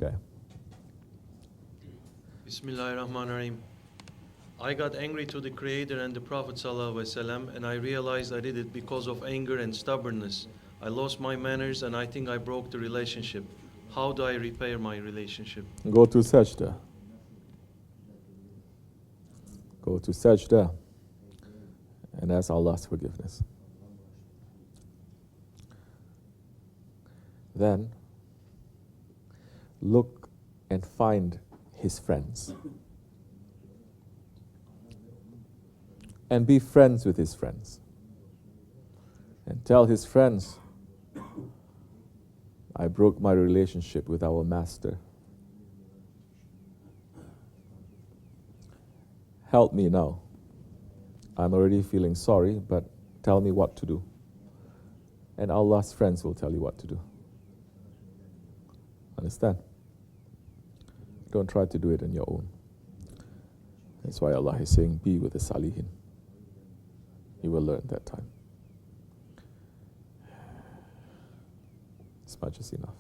Okay. Bismillahirrahmanirrahim. I got angry to the Creator and the Prophet ﷺ, and I realized I did it because of anger and stubbornness. I lost my manners and I think I broke the relationship. How do I repair my relationship? Go to Sajda. Go to Sajda and ask Allah's forgiveness. Then look and find his friends. And be friends with his friends. And tell his friends, I broke my relationship with our master. Help me now. I'm already feeling sorry, but tell me what to do. And Allah's friends will tell you what to do. Understand? Don't try to do it on your own. That's why Allah is saying, be with the Salihin. You will learn that time. As much as enough.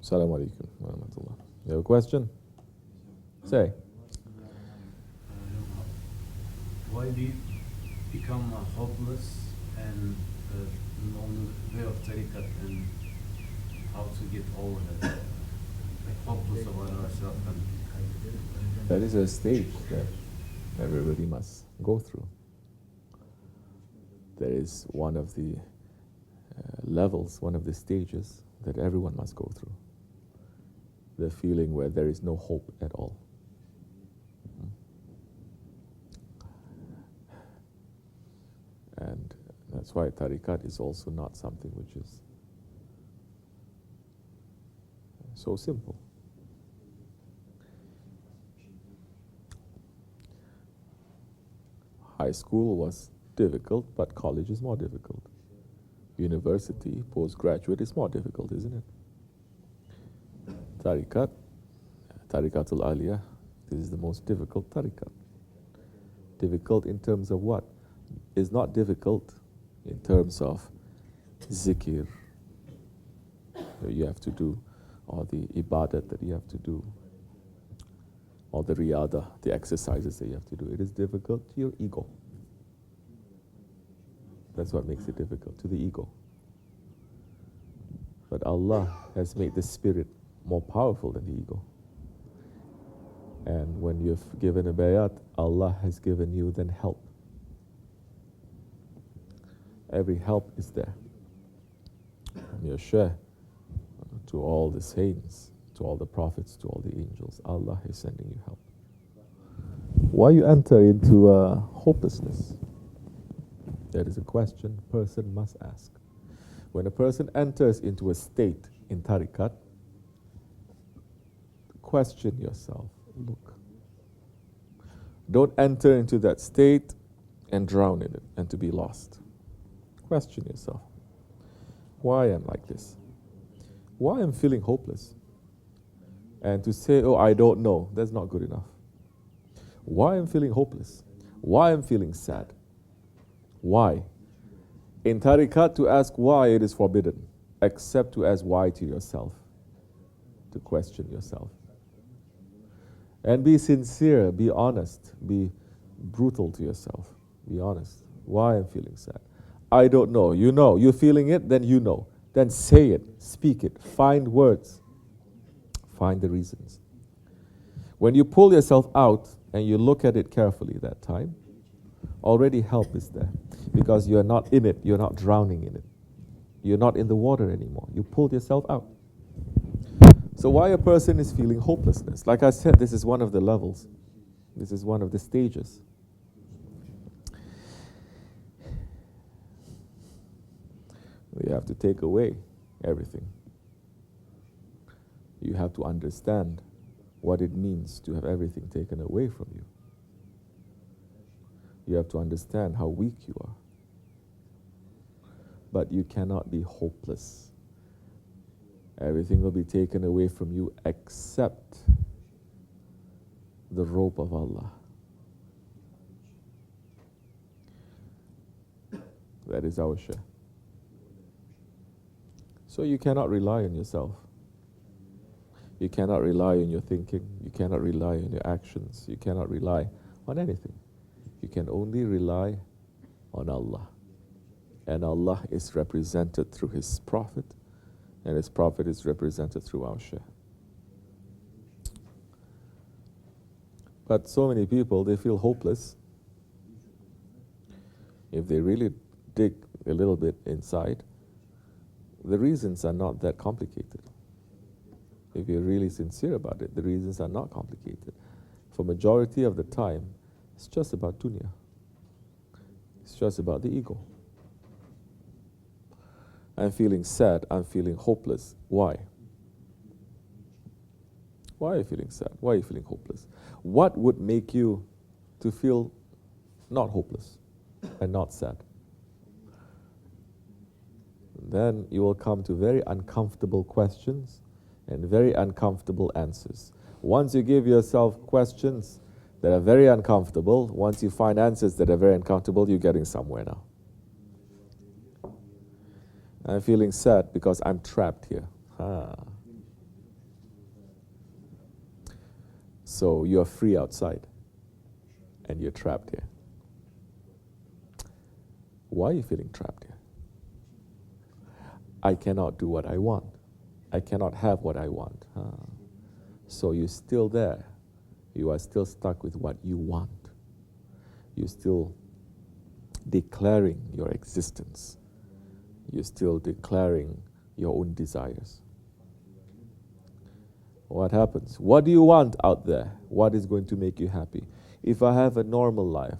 Assalamu alaikum wa rahmatullah. You have a question? Say. Why do you become hopeless and on the way of Tarikat, and how to get over that? Like hopeless about ourselves. That is a stage that everybody must go through. There is one of the levels, one of the stages that everyone must go through. The feeling where there is no hope at all. And that's why Tarikat is also not something which is so simple. High school was difficult, but college is more difficult. University, postgraduate is more difficult, isn't it? Tarikat, Tarikatul Aliyah, this is the most difficult tarikat. Difficult in terms of what? It's not difficult in terms of zikr that you have to do, or the ibadat that you have to do, or the riyada, the exercises that you have to do. It is difficult to your ego. That's what makes it difficult, to the ego. But Allah has made the spirit more powerful than the ego. And when you've given a bayat, Allah has given you then help. Every help is there. From your share to all the saints, to all the prophets, to all the angels, Allah is sending you help. Why you enter into hopelessness? That is a question a person must ask. When a person enters into a state in tarikat, question yourself. Look. Don't enter into that state and drown in it and to be lost. Question yourself. Why am I like this? Why am I feeling hopeless? And to say, oh, I don't know, that's not good enough. Why am I feeling hopeless? Why am I feeling sad? Why? In tarikat, to ask why, it is forbidden, except to ask why to yourself, to question yourself. And be sincere, be honest, be brutal to yourself. Be honest. Why I'm feeling sad? I don't know. You know. You're feeling it, then you know. Then say it, speak it, find words, find the reasons. When you pull yourself out and you look at it carefully that time, already help is there. Because you're not in it, you're not drowning in it. You're not in the water anymore. You pulled yourself out. So why a person is feeling hopelessness? Like I said, this is one of the levels. This is one of the stages. You have to take away everything. You have to understand what it means to have everything taken away from you. You have to understand how weak you are. But you cannot be hopeless. Everything will be taken away from you except the rope of Allah. That is our share. So you cannot rely on yourself. You cannot rely on your thinking. You cannot rely on your actions. You cannot rely on anything. You can only rely on Allah. And Allah is represented through His Prophet, and His Prophet is represented through our Shaykh. But so many people, they feel hopeless. If they really dig a little bit inside, the reasons are not that complicated. If you're really sincere about it, the reasons are not complicated. For majority of the time, it's just about dunya. It's just about the ego. I'm feeling sad, I'm feeling hopeless. Why? Why are you feeling sad? Why are you feeling hopeless? What would make you to feel not hopeless and not sad? Then you will come to very uncomfortable questions and very uncomfortable answers. Once you give yourself questions that are very uncomfortable, once you find answers that are very uncomfortable, you're getting somewhere now. I'm feeling sad because I'm trapped here. So you're free outside and you're trapped here. Why are you feeling trapped here? I cannot do what I want. I cannot have what I want. So you're still there. You are still stuck with what you want. You're still declaring your existence. You're still declaring your own desires. What happens? What do you want out there? What is going to make you happy? If I have a normal life,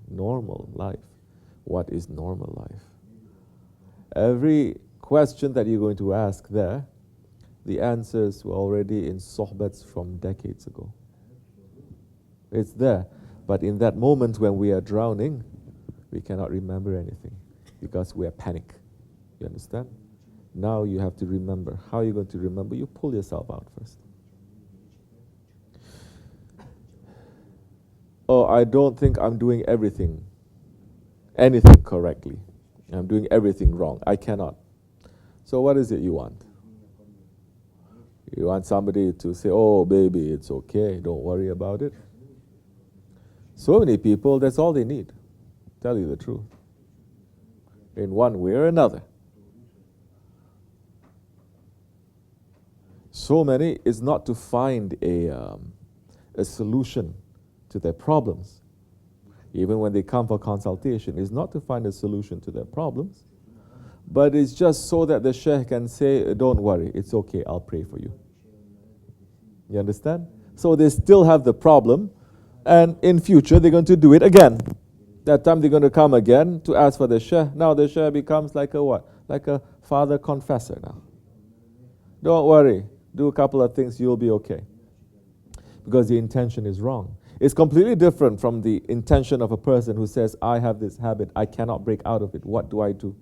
normal life. What is normal life? Every question that you're going to ask there, the answers were already in sohbats from decades ago. It's there. But in that moment when we are drowning, we cannot remember anything because we are panic. You understand? Now you have to remember. How are you going to remember? You pull yourself out first. I don't think I'm doing anything correctly. I'm doing everything wrong. I cannot. So what is it you want? You want somebody to say, oh baby, it's okay, don't worry about it. So many people, that's all they need. Tell you the truth. In one way or another. So many is not to find a solution to their problems. Even when they come for consultation, is not to find a solution to their problems, but it's just so that the Shaykh can say, don't worry, it's okay, I'll pray for you. You understand? So they still have the problem, and in future they're going to do it again. That time they're going to come again to ask for the Shaykh. Now the Shaykh becomes like a what? Like a father confessor now. Don't worry, do a couple of things, you'll be okay. Because the intention is wrong. It's completely different from the intention of a person who says, I have this habit, I cannot break out of it, what do I do?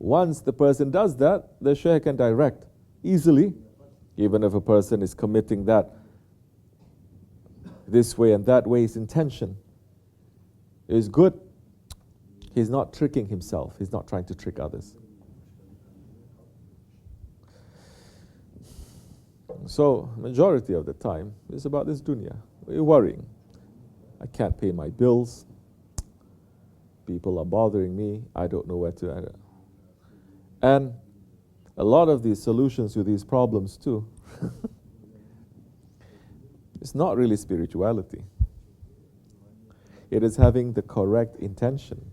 Once the person does that, the Shaykh can direct easily, even if a person is committing that this way and that way, his intention is good. He's not tricking himself, he's not trying to trick others. So, majority of the time, it's about this dunya. We're worrying. I can't pay my bills. People are bothering me. I don't know where to. And a lot of these solutions to these problems too, it's not really spirituality. It is having the correct intention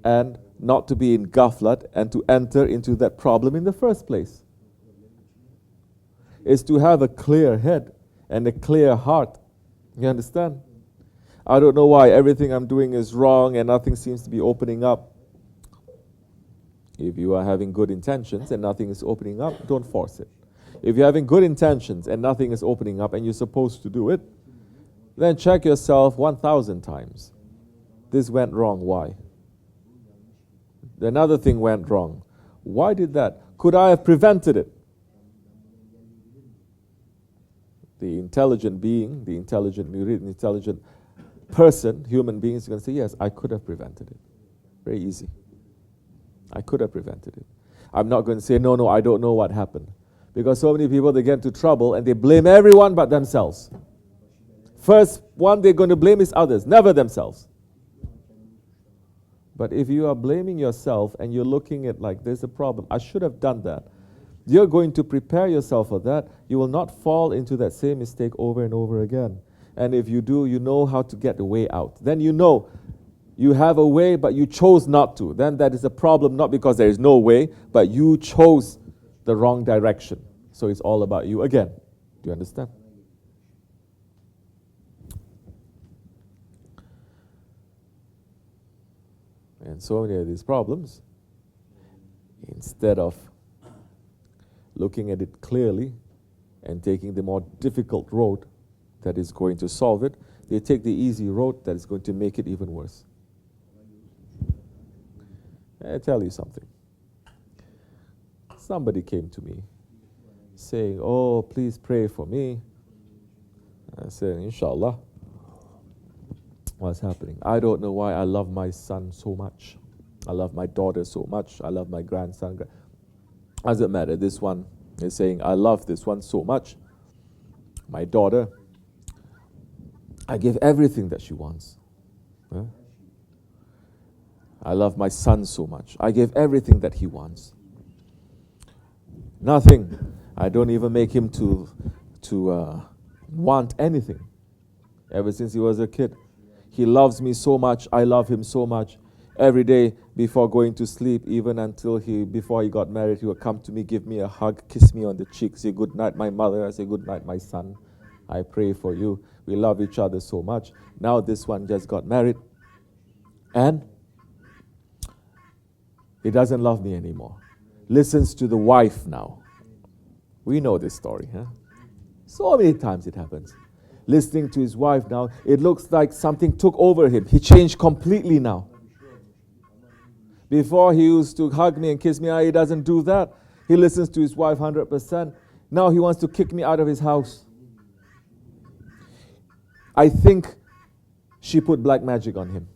and not to be in ghaflat and to enter into that problem in the first place. Is to have a clear head and a clear heart. You understand? I don't know why everything I'm doing is wrong and nothing seems to be opening up. If you are having good intentions and nothing is opening up, don't force it. If you're having good intentions and nothing is opening up and you're supposed to do it, then check yourself 1,000 times. This went wrong, why? Another thing went wrong. Why did that? Could I have prevented it? The intelligent being, the intelligent murid, the intelligent person, human being is going to say, yes, I could have prevented it. Very easy. I could have prevented it. I'm not going to say, no, I don't know what happened. Because so many people, they get into trouble and they blame everyone but themselves. First one they're going to blame is others, never themselves. But if you are blaming yourself and you're looking at like, there's a problem, I should have done that. You're going to prepare yourself for that. You will not fall into that same mistake over and over again. And if you do, you know how to get the way out. Then you know you have a way, but you chose not to. Then that is a problem, not because there is no way, but you chose the wrong direction. So it's all about you again. Do you understand? And so many of these problems, instead of looking at it clearly and taking the more difficult road that is going to solve it, they take the easy road that is going to make it even worse. I tell you something. Somebody came to me saying, oh, please pray for me. I said, inshallah. What's happening? I don't know why I love my son so much. I love my daughter so much. I love my grandson. Doesn't matter. This one is saying, I love this one so much. My daughter, I give everything that she wants. Huh? I love my son so much. I give everything that he wants. Nothing. I don't even make him to want anything. Ever since he was a kid. He loves me so much. I love him so much. Every day before going to sleep, even before he got married, he would come to me, give me a hug, kiss me on the cheek, say good night, my mother. I say good night, my son. I pray for you. We love each other so much. Now this one just got married. And he doesn't love me anymore. Listens to the wife now. We know this story, huh? So many times it happens. Listening to his wife now, it looks like something took over him. He changed completely now. Before he used to hug me and kiss me, now he doesn't do that. He listens to his wife 100%. Now he wants to kick me out of his house. I think she put black magic on him.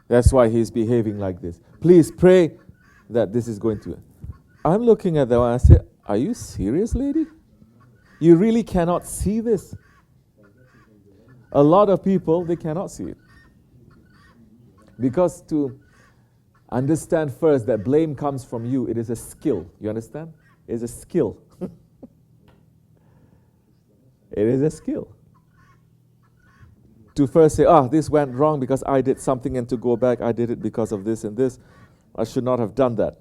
That's why he's behaving like this. Please pray that this is going to... I'm looking at that one and I say, are you serious, lady? You really cannot see this? A lot of people, they cannot see it. Because to understand first that blame comes from you, it is a skill. You understand? It's a skill. It is a skill. To first say, this went wrong because I did something, and to go back, I did it because of this and this. I should not have done that.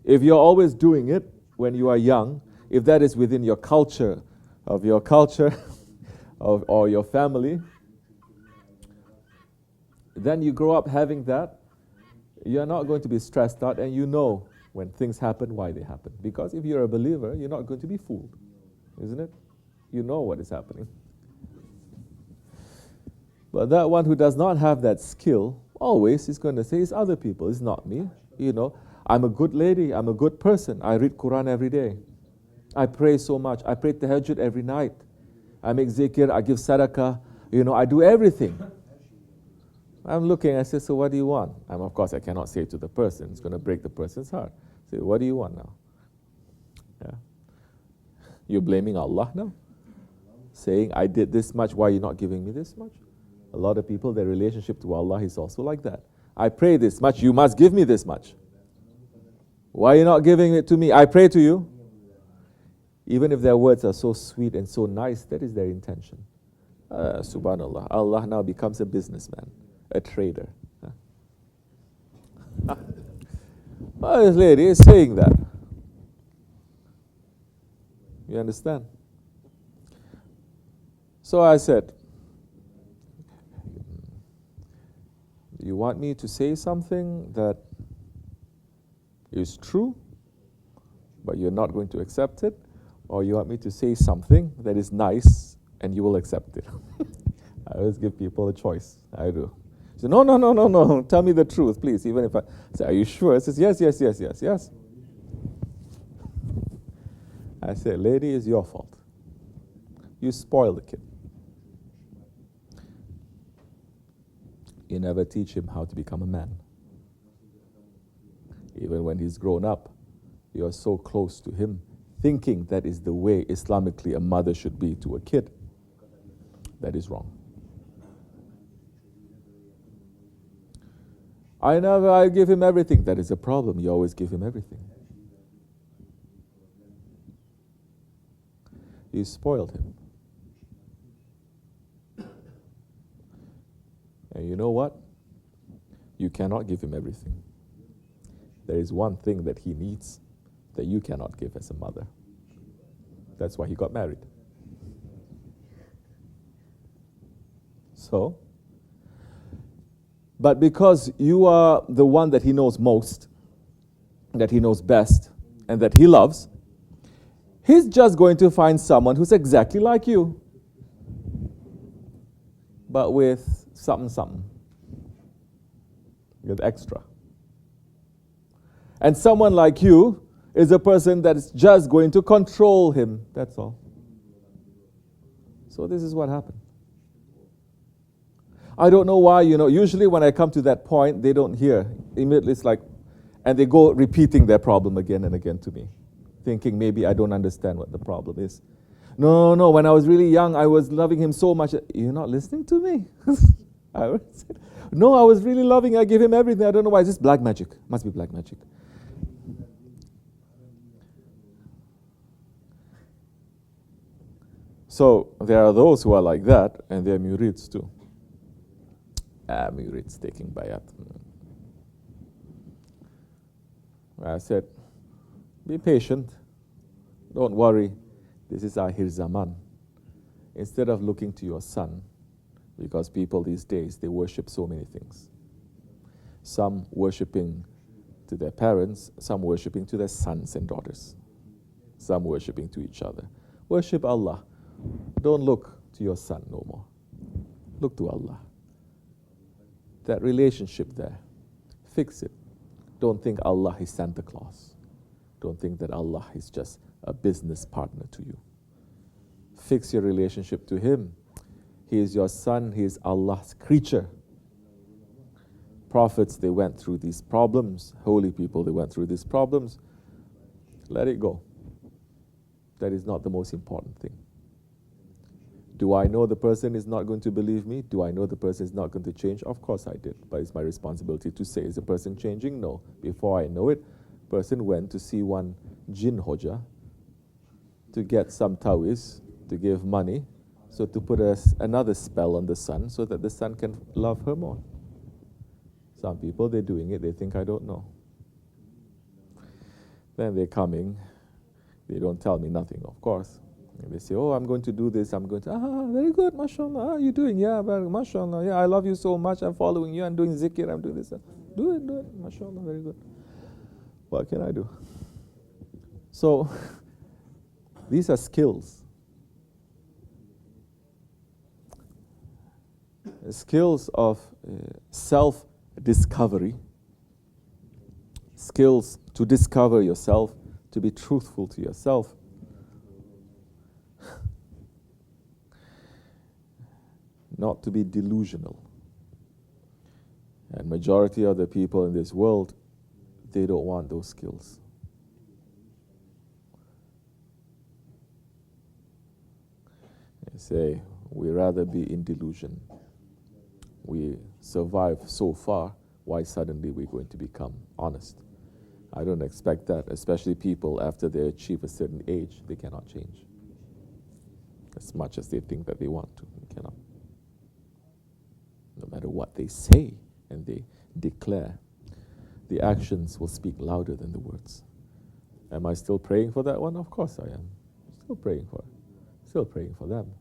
If you're always doing it when you are young, if that is within your culture, or your family, then you grow up having that, you're not going to be stressed out, and you know when things happen, why they happen. Because if you're a believer, you're not going to be fooled, isn't it? You know what is happening. But that one who does not have that skill, always is going to say it's other people, it's not me. You know, I'm a good lady, I'm a good person. I read Quran every day. I pray so much. I pray tahajjud every night. I make zikr, I give sadaqah. You know, I do everything. I'm looking, I say, so what do you want? Of course, I cannot say it to the person. It's going to break the person's heart. Say, what do you want now? Yeah. You're blaming Allah now? Saying, I did this much, why are you not giving me this much? A lot of people, their relationship to Allah is also like that. I pray this much, you must give me this much. Why are you not giving it to me? I pray to you. Even if their words are so sweet and so nice, that is their intention. Subhanallah. Allah now becomes a businessman, a trader. This lady is saying that. You understand? So I said, you want me to say something that is true, but you're not going to accept it? Or you want me to say something that is nice and you will accept it? I always give people a choice. I do. So no. Tell me the truth, please. Even if I say, are you sure? It says, yes. I say, lady, it's your fault. You spoil the kid. You never teach him how to become a man. Even when he's grown up, you are so close to him, thinking that is the way Islamically a mother should be to a kid. That is wrong. I give him everything. That is a problem. You always give him everything. You spoiled him. And you know what? You cannot give him everything. There is one thing that he needs that you cannot give as a mother. That's why he got married. So, but because you are the one that he knows most, that he knows best, and that he loves, he's just going to find someone who's exactly like you, but with something, with extra. And someone like you is a person that is just going to control him, that's all. So this is what happened. I don't know why, usually when I come to that point, they don't hear. Immediately it's like, and they go repeating their problem again and again to me, thinking maybe I don't understand what the problem is. No, when I was really young, I was loving him so much. You're not listening to me? I was really loving, I gave him everything. I don't know why, it's just black magic. Must be black magic. So there are those who are like that, and they're murids too. Murids taking bayat. I said, be patient. Don't worry. This is Akhir Zaman. Instead of looking to your son, because people these days, they worship so many things. Some worshipping to their parents, some worshipping to their sons and daughters, some worshipping to each other. Worship Allah. Don't look to your son no more. Look to Allah. That relationship there, fix it. Don't think Allah is Santa Claus. Don't think that Allah is just a business partner to you. Fix your relationship to Him. He is your son, He is Allah's creature. Prophets, they went through these problems. Holy people, they went through these problems. Let it go. That is not the most important thing. Do I know the person is not going to believe me? Do I know the person is not going to change? Of course I did. But it's my responsibility to say, is the person changing? No. Before I know it, person went to see one jinn hoja to get some tawiz, to give money, so to put another spell on the son so that the son can love her more. Some people, they're doing it, they think I don't know. Then they're coming, they don't tell me nothing, of course. And they say, oh, I'm going to do this, I'm going to, very good, mashallah, you're doing, yeah, very, mashallah, yeah, I love you so much, I'm following you, I'm doing zikr, I'm doing this. Do it, mashallah, very good. What can I do? So, these are skills. Skills of self-discovery, skills to discover yourself, to be truthful to yourself. Not to be delusional. And majority of the people in this world, they don't want those skills. They say, we rather be in delusion. We survive so far, why suddenly we're going to become honest? I don't expect that, especially people after they achieve a certain age, they cannot change. As much as they think that they want to, they cannot. No matter what they say and they declare, the actions will speak louder than the words. Am I still praying for that one? Of course I am. Still praying for them.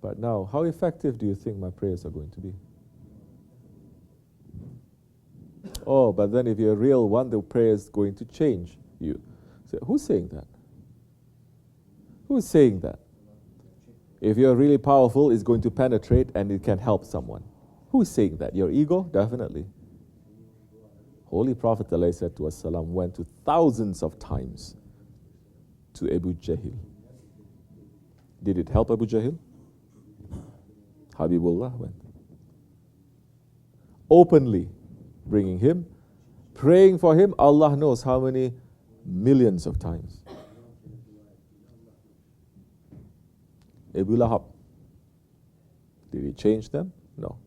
But now, how effective do you think my prayers are going to be? Oh, but then if you're a real one, the prayer is going to change you. So who's saying that? Who's saying that? If you're really powerful, it's going to penetrate and it can help someone. Who's saying that? Your ego? Definitely. Holy Prophet ﷺ went to thousands of times to Abu Jahl. Did it help Abu Jahl? Habibullah went. openly bringing him, praying for him, Allah knows how many millions of times. Abu Lahab, did he change them? No.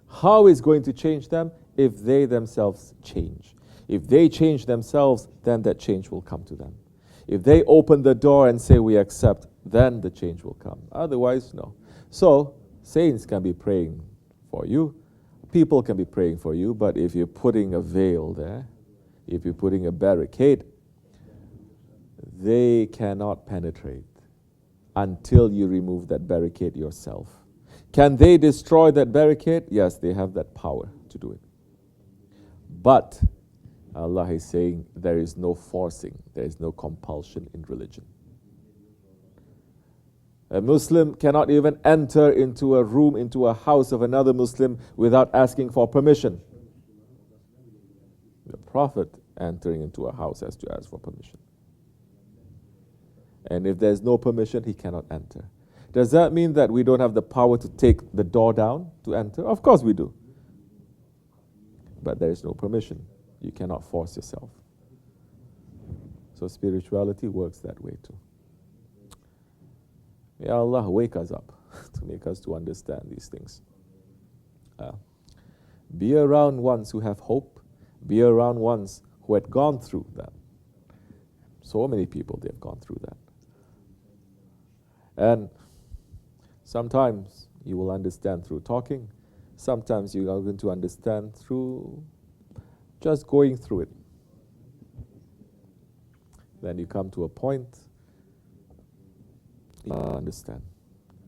How is going to change them? If they themselves change. If they change themselves, then that change will come to them. If they open the door and say, we accept, then the change will come. Otherwise, no. So, saints can be praying for you. People can be praying for you, but if you're putting a veil there, if you're putting a barricade, they cannot penetrate until you remove that barricade yourself. Can they destroy that barricade? Yes, they have that power to do it. But Allah is saying there is no forcing, there is no compulsion in religion. A Muslim cannot even enter into a room, into a house of another Muslim without asking for permission. The Prophet entering into a house has to ask for permission. And if there's no permission, he cannot enter. Does that mean that we don't have the power to take the door down to enter? Of course we do. But there is no permission. You cannot force yourself. So spirituality works that way too. May Allah wake us up to make us to understand these things. Be around ones who have hope. Be around ones who had gone through that. So many people, they have gone through that. And sometimes you will understand through talking. Sometimes you are going to understand through just going through it. Then you come to a point, you understand.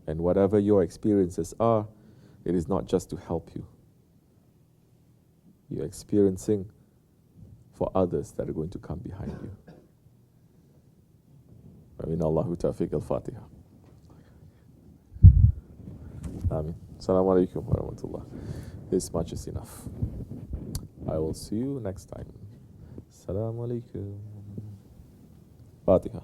And whatever your experiences are, it is not just to help you. You're experiencing for others that are going to come behind you. Amin Allahu tawfiq al-Fatiha. Amin. Assalamu alaikum wa rahmatullah. This much is enough. I will see you next time. Assalamu alaikum. Fatiha.